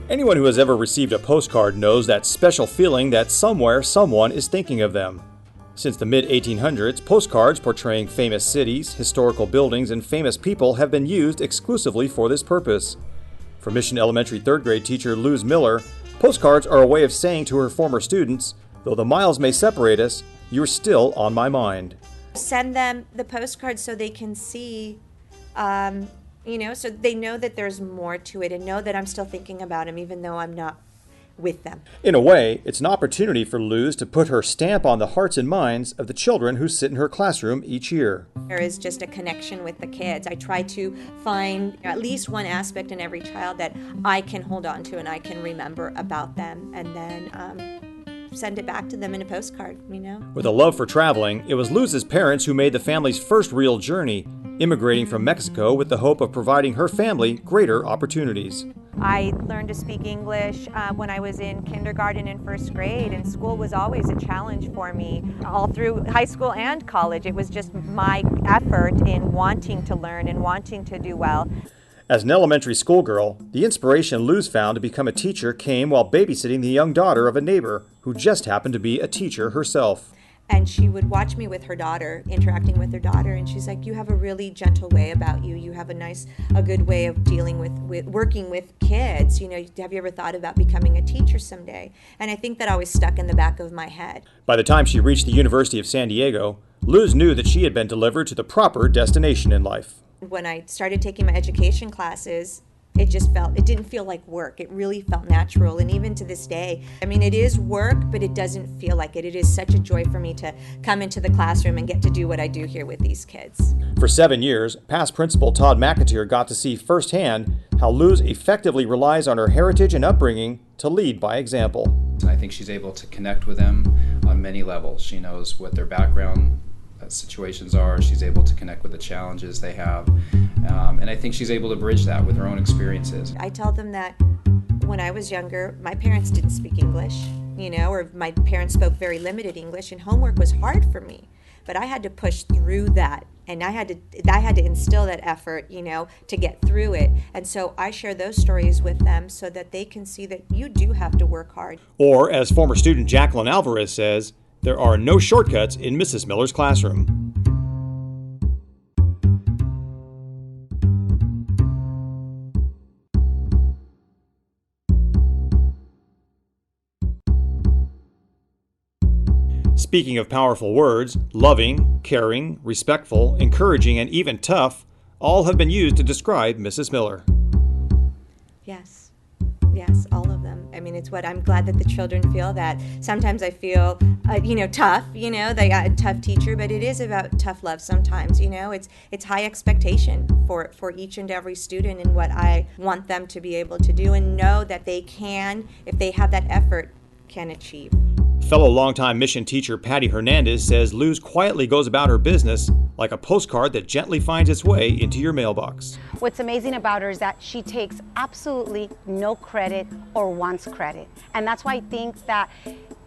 Anyone who has ever received a postcard knows that special feeling that somewhere someone is thinking of them. Since the mid-1800s, postcards portraying famous cities, historical buildings, and famous people have been used exclusively for this purpose. For Mission Elementary 3rd grade teacher Luz Miller, postcards are a way of saying to her former students, though the miles may separate us, you're still on my mind. Send them the postcards so they can see, so they know that there's more to it and know that I'm still thinking about them even though I'm not with them. In a way, it's an opportunity for Luz to put her stamp on the hearts and minds of the children who sit in her classroom each year. There is just a connection with the kids. I try to find at least one aspect in every child that I can hold on to and I can remember about them, and then send it back to them in a postcard, With a love for traveling, it was Luz's parents who made the family's first real journey, immigrating from Mexico with the hope of providing her family greater opportunities. I learned to speak English when I was in kindergarten and first grade, and school was always a challenge for me. All through high school and college, it was just my effort in wanting to learn and wanting to do well. As an elementary schoolgirl, the inspiration Luz found to become a teacher came while babysitting the young daughter of a neighbor who just happened to be a teacher herself. And she would watch me with her daughter, interacting with her daughter, and she's like, you have a really gentle way about you. You have a good way of dealing with working with kids. Have you ever thought about becoming a teacher someday? And I think that always stuck in the back of my head. By the time she reached the University of San Diego, Luz knew that she had been delivered to the proper destination in life. When I started taking my education classes, it didn't feel like work. It really felt natural. And even to this day, it is work, but it doesn't feel like it. It is such a joy for me to come into the classroom and get to do what I do here with these kids. For 7 years, past principal Todd McAteer got to see firsthand how Luz effectively relies on her heritage and upbringing to lead by example. I think she's able to connect with them on many levels. She knows what their background situations are. She's able to connect with the challenges they have. And I think she's able to bridge that with her own experiences. I tell them that when I was younger, my parents didn't speak English, or my parents spoke very limited English, and homework was hard for me. But I had to push through that, and I had to instill that effort, to get through it. And so I share those stories with them so that they can see that you do have to work hard. Or, as former student Jacqueline Alvarez says, there are no shortcuts in Mrs. Miller's classroom. Speaking of powerful words, loving, caring, respectful, encouraging, and even tough, all have been used to describe Mrs. Miller. Yes, all of them. It's what I'm glad that the children feel that. Sometimes I feel, tough, they got a tough teacher, but it is about tough love sometimes, It's high expectation for each and every student and what I want them to be able to do and know that they can, if they have that effort, can achieve. Fellow longtime mission teacher Patty Hernandez says Luz quietly goes about her business like a postcard that gently finds its way into your mailbox. What's amazing about her is that she takes absolutely no credit or wants credit. And that's why I think that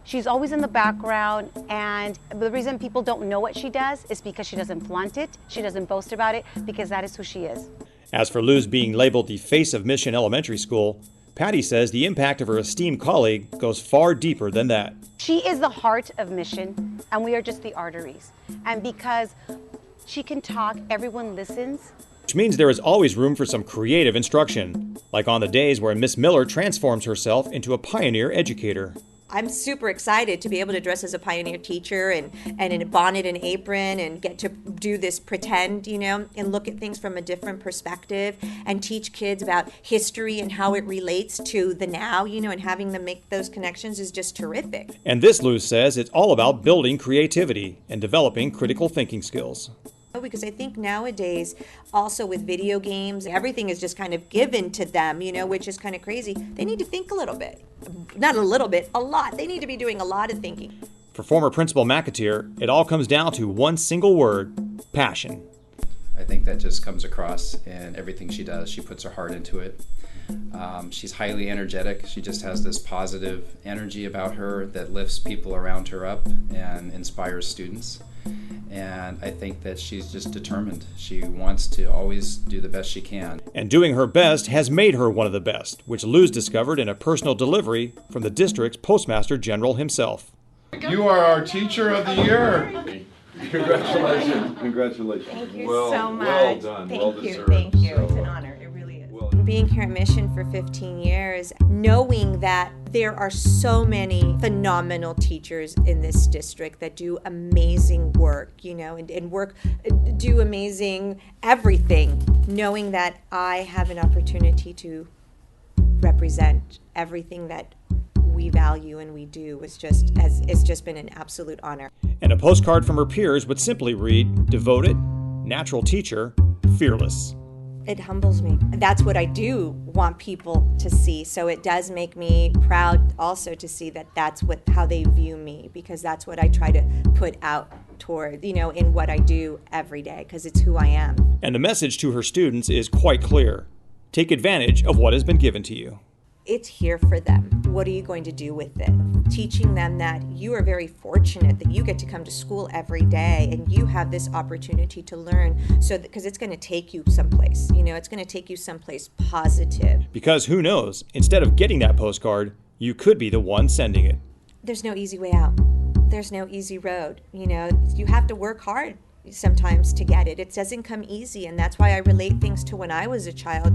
she's always in the background, and the reason people don't know what she does is because she doesn't flaunt it, she doesn't boast about it, because that is who she is. As for Luz being labeled the face of Mission Elementary School, Patty says the impact of her esteemed colleague goes far deeper than that. She is the heart of Mission, and we are just the arteries. And because she can talk, everyone listens. Which means there is always room for some creative instruction, like on the days where Miss Miller transforms herself into a pioneer educator. I'm super excited to be able to dress as a pioneer teacher and in a bonnet and apron and get to do this pretend, and look at things from a different perspective and teach kids about history and how it relates to the now, and having them make those connections is just terrific. And this, Luz says, it's all about building creativity and developing critical thinking skills. Because I think nowadays, also with video games, everything is just kind of given to them, which is kind of crazy. They need to think a little bit. Not a little bit, a lot. They need to be doing a lot of thinking. For former Principal McAteer, it all comes down to one single word: passion. I think that just comes across in everything she does. She puts her heart into it. She's highly energetic. She just has this positive energy about her that lifts people around her up and inspires students. And I think that she's just determined. She wants to always do the best she can. And doing her best has made her one of the best, which Luz discovered in a personal delivery from the district's Postmaster General himself. You are our Teacher of the Year. Congratulations. Congratulations. Thank you well, so much. Well done. Thank well you. deserved. Thank you. So, It's an honor. It really is. Being here at Mission for 15 years, knowing that there are so many phenomenal teachers in this district that do amazing work, and do amazing everything, knowing that I have an opportunity to represent everything that we value and we do it's just been an absolute honor. And a postcard from her peers would simply read, devoted, natural teacher, fearless. It humbles me. That's what I do want people to see. So it does make me proud also to see that that's how they view me, because that's what I try to put out toward, in what I do every day, because it's who I am. And the message to her students is quite clear. Take advantage of what has been given to you. It's here for them. What are you going to do with it? Teaching them that you are very fortunate that you get to come to school every day and you have this opportunity to learn, because it's going to take you someplace. It's going to take you someplace positive. Because who knows, instead of getting that postcard, you could be the one sending it. There's no easy way out. There's no easy road. You have to work hard sometimes to get it. It doesn't come easy, and that's why I relate things to when I was a child.